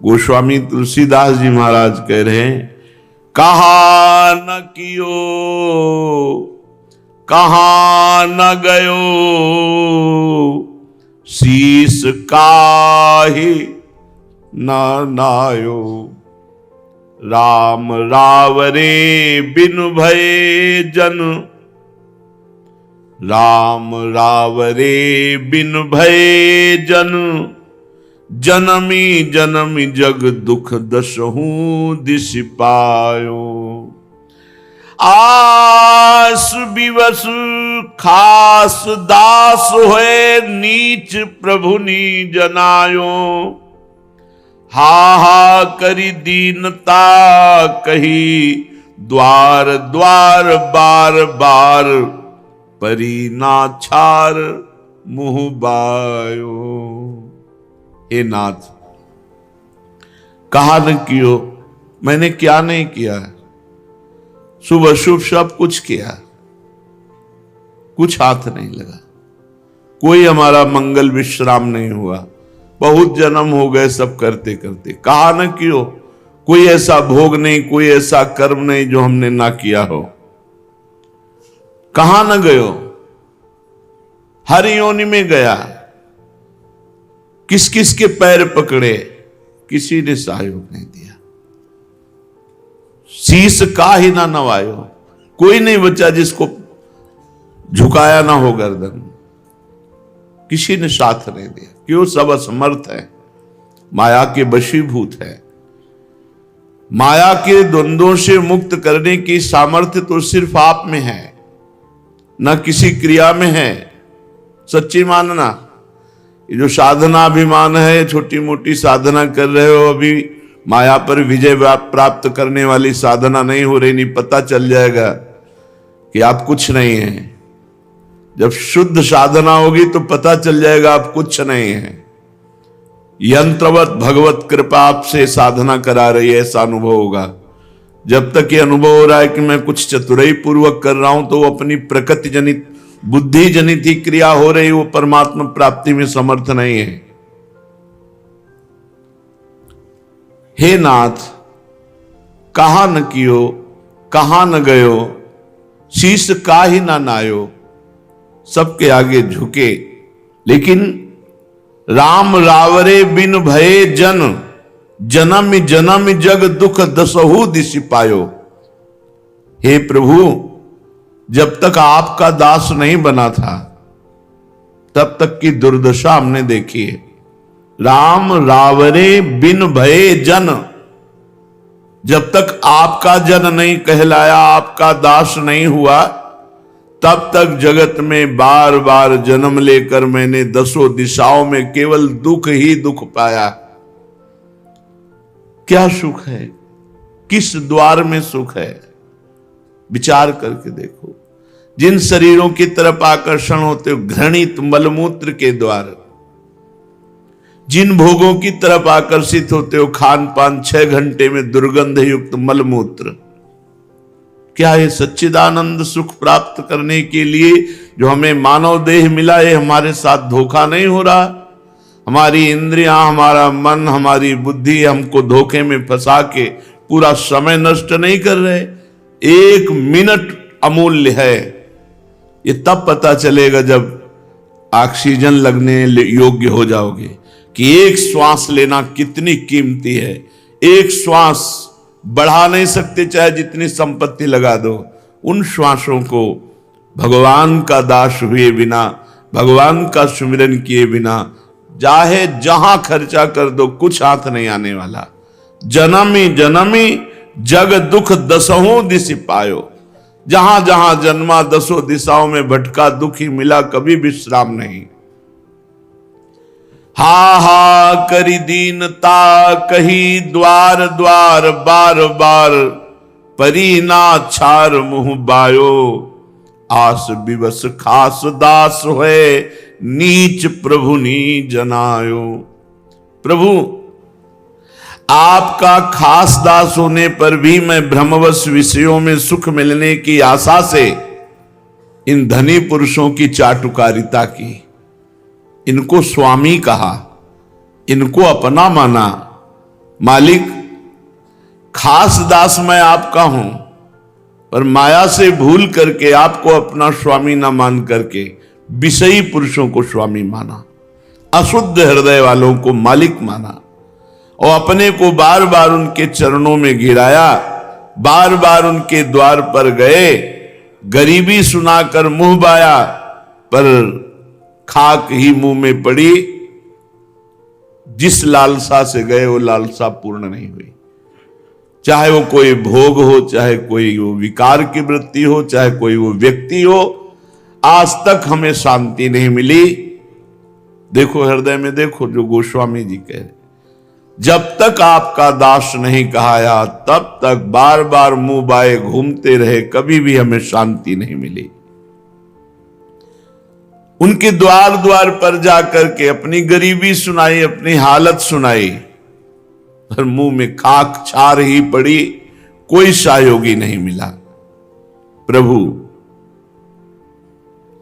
गोस्वामी तुलसीदास जी महाराज कह रहे हैं, कहा न कियो कहां न गयो, शीस काहे न नायो। राम रावरे बिनु भये जन, राम रावरे बिनु भये जन, जनमी जनमी जग दुख दसहूं दिस पायो। आस विवश खास दास होए, नीच प्रभु नी जनायो। हा हा करी दीनता कही, द्वार द्वार बार बार, परी ना छार मुंह बायो। हे नाथ, कहा न कियो, मैंने क्या नहीं किया, शुभ अशुभ सब कुछ किया, कुछ हाथ नहीं लगा, कोई हमारा मंगल विश्राम नहीं हुआ, बहुत जन्म हो गए सब करते करते। कहा न कियो, कोई ऐसा भोग नहीं, कोई ऐसा कर्म नहीं जो हमने ना किया हो। कहां न गयो, हर योनि में गया, किस किस के पैर पकड़े, किसी ने सहयोग नहीं दिया। शीस का ही ना नवायो, कोई नहीं बचा जिसको झुकाया ना हो गर्दन, किसी ने साथ नहीं दिया। क्यों? सब असमर्थ है, माया के वशीभूत है। माया के द्वंद्वों से मुक्त करने की सामर्थ्य तो सिर्फ आप में है, न किसी क्रिया में है। सच्ची मानना, ये जो साधना अभिमान है, छोटी मोटी साधना कर रहे हो, अभी माया पर विजय प्राप्त करने वाली साधना नहीं हो रही। नहीं, पता चल जाएगा कि आप कुछ नहीं है। जब शुद्ध साधना होगी तो पता चल जाएगा आप कुछ नहीं है। यंत्रवत भगवत कृपा आपसे साधना करा रही है, ऐसा अनुभव होगा। जब तक ये अनुभव हो रहा है कि मैं कुछ चतुराई पूर्वक कर रहा हूं, तो वो अपनी प्रकृति जनित बुद्धि जनित ही क्रिया हो रही, वो परमात्मा प्राप्ति में समर्थ नहीं है। हे नाथ, कहा न कियो कहां न गयो, शीश का ही ना नायो। सबके आगे झुके, लेकिन राम रावरे बिन भये जन, जनम जनम जग दुख दसहु दिस पायो। हे प्रभु, जब तक आपका दास नहीं बना था, तब तक की दुर्दशा हमने देखी है। राम रावरे बिन भये जन, जब तक आपका जन नहीं कहलाया, आपका दास नहीं हुआ, तब तक जगत में बार बार जन्म लेकर मैंने दसों दिशाओं में केवल दुख ही दुख पाया। क्या सुख है, किस द्वार में सुख है? विचार करके देखो। जिन शरीरों की तरफ आकर्षण होते हो, घृणित मलमूत्र के द्वार, जिन भोगों की तरफ आकर्षित होते हो, खान पान 6 घंटे में दुर्गंध युक्त मलमूत्र, क्या ये सच्चिदानंद सुख प्राप्त करने के लिए जो हमें मानव देह मिला, ये हमारे साथ धोखा नहीं हो रहा? हमारी इंद्रियां, हमारा मन, हमारी बुद्धि हमको धोखे में फंसा के पूरा समय नष्ट नहीं कर रहे? 1 मिनट अमूल्य है। ये तब पता चलेगा जब ऑक्सीजन लगने योग्य हो जाओगे कि एक श्वास लेना कितनी कीमती है। एक श्वास बढ़ा नहीं सकते चाहे जितनी संपत्ति लगा दो। उन श्वासों को भगवान का दास हुए बिना, भगवान का सुमिरन किए बिना, चाहे जहां खर्चा कर दो, कुछ हाथ नहीं आने वाला। जनमी जनमी जग दुख दसहूं दिस पायो। जहां जहां जन्मा, दसों दिशाओं में भटका, दुख ही मिला, कभी विश्राम नहीं। हा हा करी दीनता कही, द्वार द्वार बार बार, परी ना छार मुंह बायो। आस विवश खास दास होए, नीच प्रभु नी जनायो। प्रभु, आपका खास दास होने पर भी मैं भ्रमवश विषयों में सुख मिलने की आशा से इन धनी पुरुषों की चाटुकारिता की, इनको स्वामी कहा, इनको अपना माना, मालिक, खास दास मैं आपका हूं, पर माया से भूल करके आपको अपना स्वामी ना मान करके विषयी पुरुषों को स्वामी माना, अशुद्ध हृदय वालों को मालिक माना और अपने को बार बार उनके चरणों में गिराया, बार बार उनके द्वार पर गए, गरीबी सुनाकर मुंह बाया, पर खाक ही मुंह में पड़ी। जिस लालसा से गए वो लालसा पूर्ण नहीं हुई। चाहे वो कोई भोग हो, चाहे कोई वो विकार की वृत्ति हो, चाहे कोई वो व्यक्ति हो, आज तक हमें शांति नहीं मिली। देखो हृदय में देखो जो गोस्वामी जी कह रहे, जब तक आपका दास नहीं कहाया तब तक बार बार मुंह बाए घूमते रहे, कभी भी हमें शांति नहीं मिली। उनके द्वार द्वार पर जाकर के अपनी गरीबी सुनाई, अपनी हालत सुनाई, पर मुंह में खाक छार ही पड़ी, कोई सहयोगी नहीं मिला। प्रभु,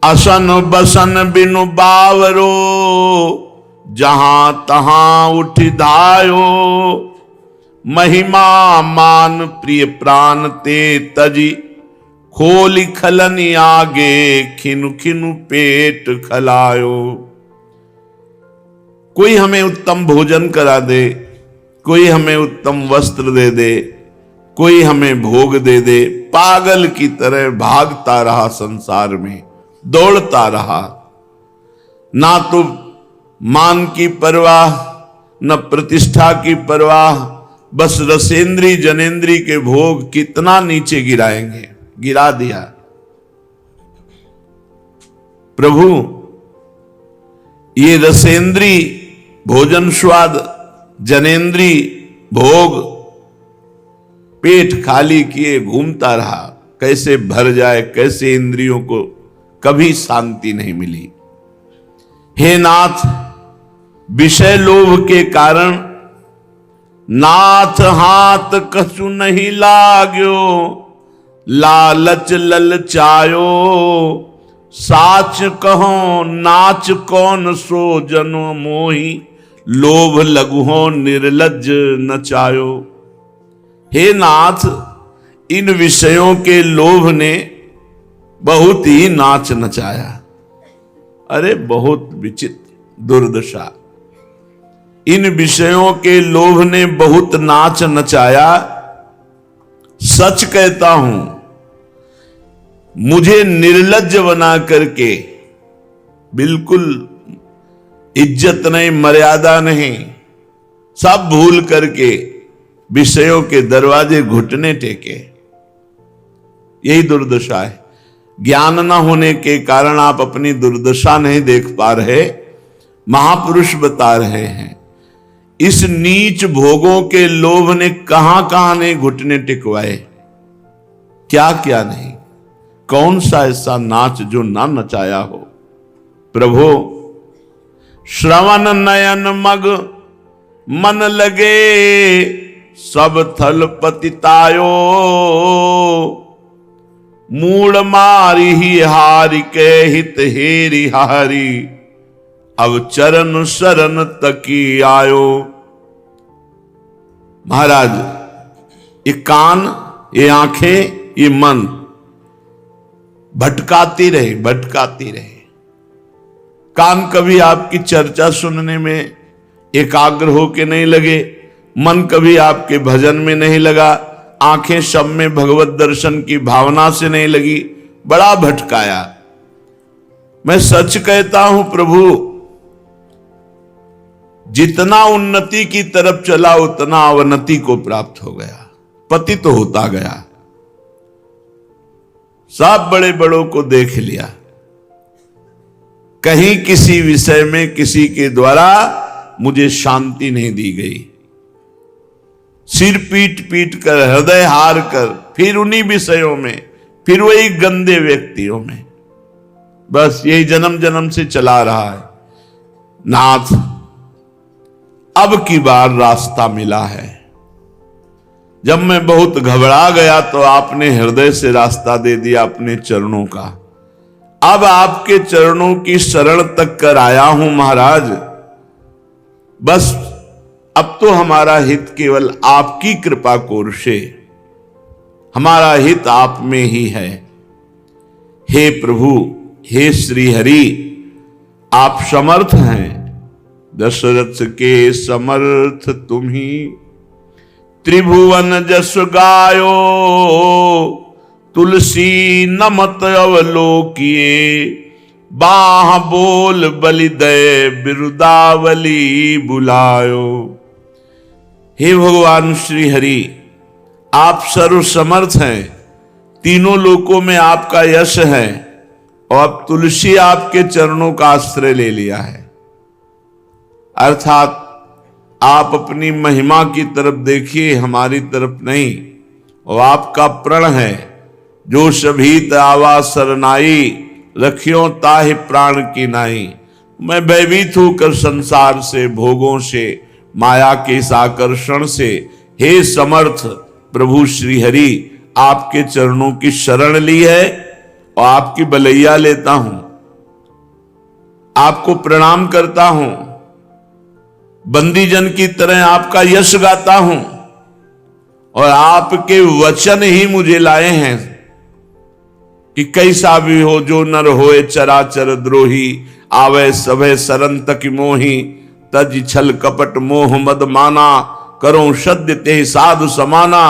असन बसन बिनु बावरो, जहां तहां उठ धायो, महिमा मान प्रिय प्राण ते तजी, खोल खलनी आगे खिनु खिनु पेट खलायो। कोई हमें उत्तम भोजन करा दे, कोई हमें उत्तम वस्त्र दे दे, कोई हमें भोग दे दे, पागल की तरह भागता रहा, संसार में दौड़ता रहा। ना तो मान की परवाह, न प्रतिष्ठा की परवाह, बस रसेंद्री जनेन्द्री के भोग कितना नीचे गिराएंगे, गिरा दिया। प्रभु, ये रसेंद्री भोजन स्वाद, जनेन्द्री भोग, पेट खाली किए घूमता रहा, कैसे भर जाए, कैसे इंद्रियों को, कभी शांति नहीं मिली। हे नाथ, विषय लोभ के कारण नाथ हाथ कछु नहीं लाग्यो, लालच ललचायो, साच कहो नाच कौन सो जनो मोही, लोभ लघुहो निर्लज नचायो। हे नाथ, इन विषयों के लोभ ने बहुत ही नाच नचाया। अरे बहुत विचित्र दुर्दशा, इन विषयों के लोभ ने बहुत नाच नचाया। सच कहता हूं, मुझे निर्लज्ज बना करके, बिल्कुल इज्जत नहीं, मर्यादा नहीं, सब भूल करके विषयों के दरवाजे घुटने टेके। यही दुर्दशा है। ज्ञान न होने के कारण आप अपनी दुर्दशा नहीं देख पा रहे। महापुरुष बता रहे हैं, इस नीच भोगों के लोभ ने कहां कहां ने घुटने टिकवाए, क्या क्या नहीं। कौन सा ऐसा नाच जो ना नचाया हो। प्रभु, श्रवण नयन मग मन लगे, सब थल पतितायो, मूड मारी ही हारि के हित हेरी हारी, अब चरण शरण तकी आयो। महाराज, ये कान, ये आंखें, ये मन भटकाती रहे, भटकाती रहे। कान कभी आपकी चर्चा सुनने में एकाग्र होके नहीं लगे, मन कभी आपके भजन में नहीं लगा, आंखें सब में भगवत दर्शन की भावना से नहीं लगी, बड़ा भटकाया। मैं सच कहता हूं प्रभु, जितना उन्नति की तरफ चला उतना अवनति को प्राप्त हो गया, पतित तो होता गया। सब बड़े बड़ों को देख लिया, कहीं किसी विषय में किसी के द्वारा मुझे शांति नहीं दी गई। सिर पीट पीट कर, हृदय हार कर, फिर उन्हीं विषयों में, फिर वही गंदे व्यक्तियों में, बस यही जन्म जन्म से चला रहा है। नाथ, अब की बार रास्ता मिला है। जब मैं बहुत घबरा गया तो आपने हृदय से रास्ता दे दिया अपने चरणों का। अब आपके चरणों की शरण तक कर आया हूं महाराज। बस अब तो हमारा हित केवल आपकी कृपा कोर से, हमारा हित आप में ही है। हे प्रभु, हे श्री हरि, आप समर्थ हैं, दशरथ के समर्थ तुम्ही। त्रिभुवन जस गायो, तुलसी नमत अवलोकिए। बाह बोल बलि दय, बिरुदावली बुलायो। हे भगवान श्री हरि, आप सर्वसमर्थ हैं, तीनों लोकों में आपका यश है, और अब तुलसी आपके चरणों का आश्रय ले लिया है। अर्थात आप अपनी महिमा की तरफ देखिए, हमारी तरफ नहीं। और आपका प्रण है, जो सभी आवा सरनाई, रखियो ताहि प्राण की नाई। मैं भयभीत होकर संसार से, भोगों से, माया के इस आकर्षण से, हे समर्थ प्रभु श्री हरि, आपके चरणों की शरण ली है और आपकी बलैया लेता हूं, आपको प्रणाम करता हूं, बंदी जन की तरह आपका यश गाता हूं, और आपके वचन ही मुझे लाए हैं कि कैसा भी हो जो नर होए चराचर द्रोही। आवे सभे सरन तक मोही, तज छल कपट मोह मद माना। करो सद्य ते साधु समाना।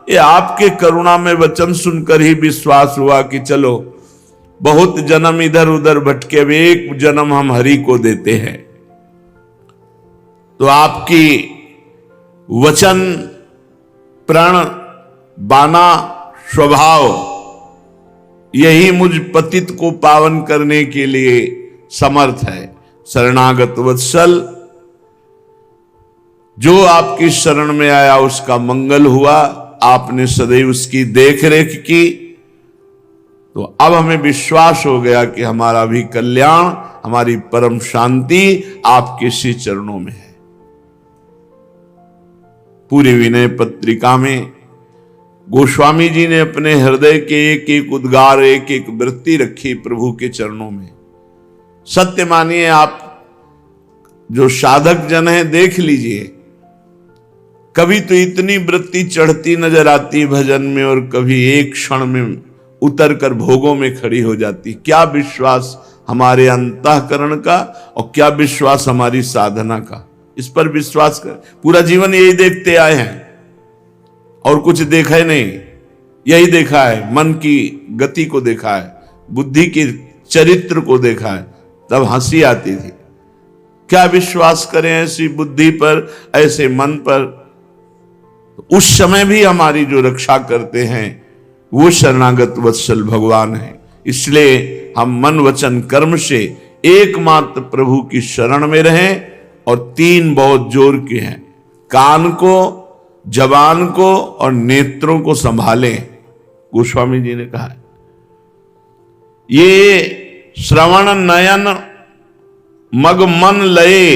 ये आपके करुणा में वचन सुनकर ही विश्वास हुआ कि चलो, बहुत जन्म इधर उधर भटके, अब एक जन्म हम हरि को देते हैं। तो आपकी वचन, प्रण, बाना, स्वभाव, यही मुझ पतित को पावन करने के लिए समर्थ है। शरणागत वत्सल, जो आपकी शरण में आया उसका मंगल हुआ, आपने सदैव उसकी देखरेख की। तो अब हमें विश्वास हो गया कि हमारा भी कल्याण, हमारी परम शांति आपके श्री चरणों में है। पूरी विनय पत्रिका में गोस्वामी जी ने अपने हृदय के एक एक उद्गार, एक एक वृत्ति रखी प्रभु के चरणों में। सत्य मानिए, आप जो साधक जन हैं देख लीजिए, कभी तो इतनी वृत्ति चढ़ती नजर आती भजन में, और कभी एक क्षण में उतर कर भोगों में खड़ी हो जाती। क्या विश्वास हमारे अंतःकरण का, और क्या विश्वास हमारी साधना का। इस पर विश्वास कर, पूरा जीवन यही देखते आए हैं और कुछ देखा ही नहीं। यही देखा है, मन की गति को देखा है, बुद्धि के चरित्र को देखा है, तब हंसी आती थी। क्या विश्वास करें ऐसी बुद्धि पर, ऐसे मन पर। उस समय भी हमारी जो रक्षा करते हैं वो शरणागत वत्सल भगवान है। इसलिए हम मन वचन कर्म से एकमात्र प्रभु की शरण में रहें, और तीन बहुत जोर के हैं, कान को, जबान को और नेत्रों को संभालें। गोस्वामी जी ने कहा ये श्रवण नयन मग मन लये,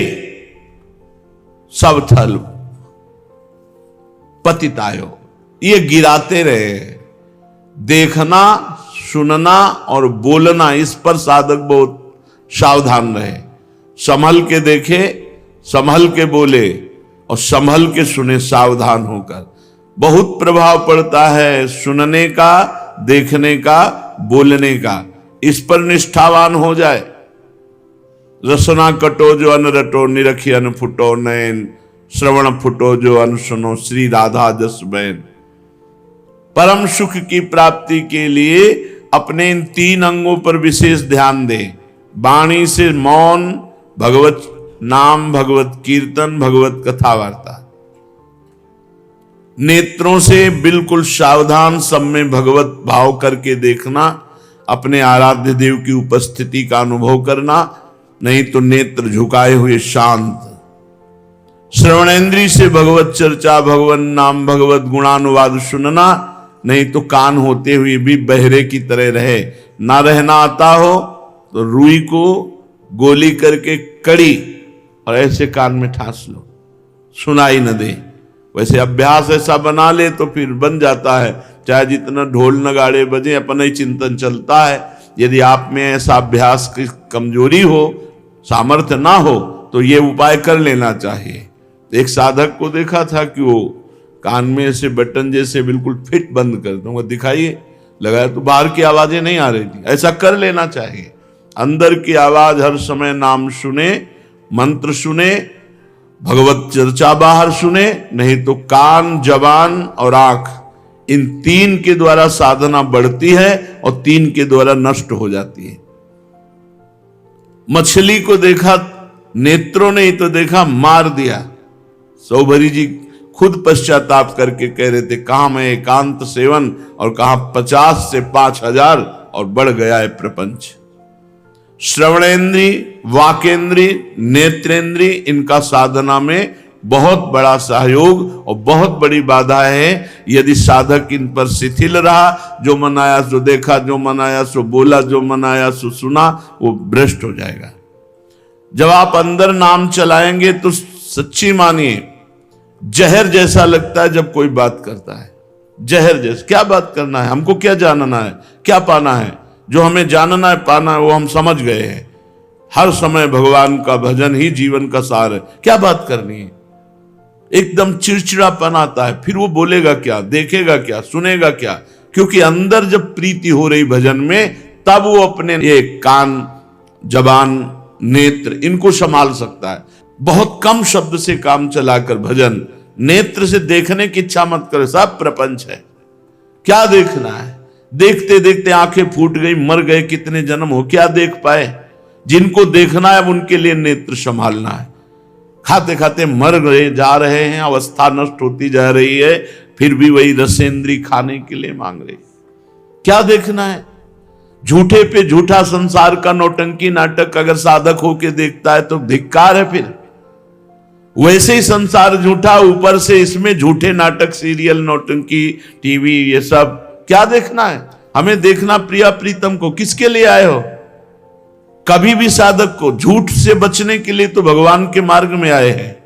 सब थल पतितायो। ये गिराते रहे, देखना, सुनना और बोलना, इस पर साधक बहुत सावधान रहे। संभल के देखे, संभल के बोले और संभल के सुने, सावधान होकर। बहुत प्रभाव पड़ता है सुनने का, देखने का, बोलने का। इस पर निष्ठावान हो जाए। रसना कटो जो अन रटो, निरखी अन फुटो नयन। श्रवण फुटो जो अन सुनो, श्री राधा जस बैन। परम सुख की प्राप्ति के लिए अपने इन तीन अंगों पर विशेष ध्यान दें। वाणी से मौन, भगवत नाम, भगवत कीर्तन, भगवत कथा वार्ता। नेत्रों से बिल्कुल सावधान, सब में भगवत भाव करके देखना, अपने आराध्य देव की उपस्थिति का अनुभव करना, नहीं तो नेत्र झुकाए हुए शांत। श्रवणेन्द्रिय से भगवत चर्चा, भगवान नाम, भगवत गुणानुवाद सुनना, नहीं तो कान होते हुए भी बहरे की तरह रहे। ना रहना आता हो तो रुई को गोली करके कड़ी और ऐसे कान में ठास लो, सुनाई न दे। वैसे अभ्यास ऐसा बना ले तो फिर बन जाता है, चाहे जितना ढोल नगाड़े बजे, अपना ही चिंतन चलता है। यदि आप में ऐसा अभ्यास की कमजोरी हो, सामर्थ्य ना हो, तो ये उपाय कर लेना चाहिए। एक साधक को देखा था कि वो कान में से बटन जैसे बिल्कुल फिट बंद कर दूंगा, दिखाइए लगाया तो बाहर की आवाजें नहीं आ रही थी। ऐसा कर लेना चाहिए, अंदर की आवाज हर समय नाम सुने, मंत्र सुने, भगवत चर्चा बाहर सुने, नहीं तो कान, जबान और आंख, इन तीन के द्वारा साधना बढ़ती है और तीन के द्वारा नष्ट हो जाती है। मछली को देखा नेत्रों ने ही तो देखा, मार दिया। सौभरी जी खुद पश्चाताप करके कह रहे थे, कहां मैं एकांत सेवन और कहां 50 से 5000 और बढ़ गया है प्रपंच। श्रवणेन्द्री, वाकेंद्री, नेत्रेंद्री, इनका साधना में बहुत बड़ा सहयोग और बहुत बड़ी बाधा है। यदि साधक इन पर शिथिल रहा, जो मन आया सो देखा, जो मन आया सो बोला, जो मन आया सो सुना, वो भ्रष्ट हो जाएगा। जब आप अंदर नाम चलाएंगे तो सच्ची मानिए जहर जैसा लगता है जब कोई बात करता है, जहर जैसा। क्या बात करना है, हमको क्या जानना है, क्या पाना है? जो हमें जानना है, पाना है, वो हम समझ गए हैं। हर समय भगवान का भजन ही जीवन का सार है। क्या बात करनी है? एकदम चिड़चिड़ापन आता है, फिर वो बोलेगा क्या, देखेगा क्या, सुनेगा क्या? क्योंकि अंदर जब प्रीति हो रही भजन में, तब वो अपने ये कान, जबान, नेत्र, इनको संभाल सकता है। बहुत कम शब्द से काम चलाकर भजन, नेत्र से देखने की इच्छा मत करो, सब प्रपंच है। क्या देखना है? देखते देखते आंखें फूट गई, मर गए, कितने जन्म हो, क्या देख पाए? जिनको देखना है उनके लिए नेत्र संभालना है। खाते खाते मर गए जा रहे हैं, अवस्था नष्ट होती जा रही है, फिर भी वही रसेंद्री खाने के लिए मांग रही। क्या देखना है? झूठे पे झूठा संसार का नौटंकी नाटक अगर साधक होके देखता है तो धिक्कार है। फिर वैसे ही संसार झूठा, ऊपर से इसमें झूठे नाटक, सीरियल, नौटंकी, टीवी, ये सब क्या देखना है? हमें देखना प्रिया प्रीतम को। किसके लिए आए हो? कभी भी साधक को झूठ से बचने के लिए तो भगवान के मार्ग में आए हैं।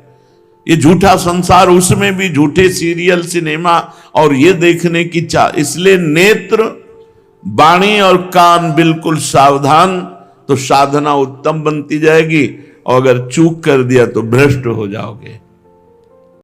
ये झूठा संसार, उसमें भी झूठे सीरियल, सिनेमा और ये देखने की चाह। इसलिए नेत्र, वाणी और कान बिल्कुल सावधान, तो साधना उत्तम बनती जाएगी। और अगर चूक कर दिया तो भ्रष्ट हो जाओगे।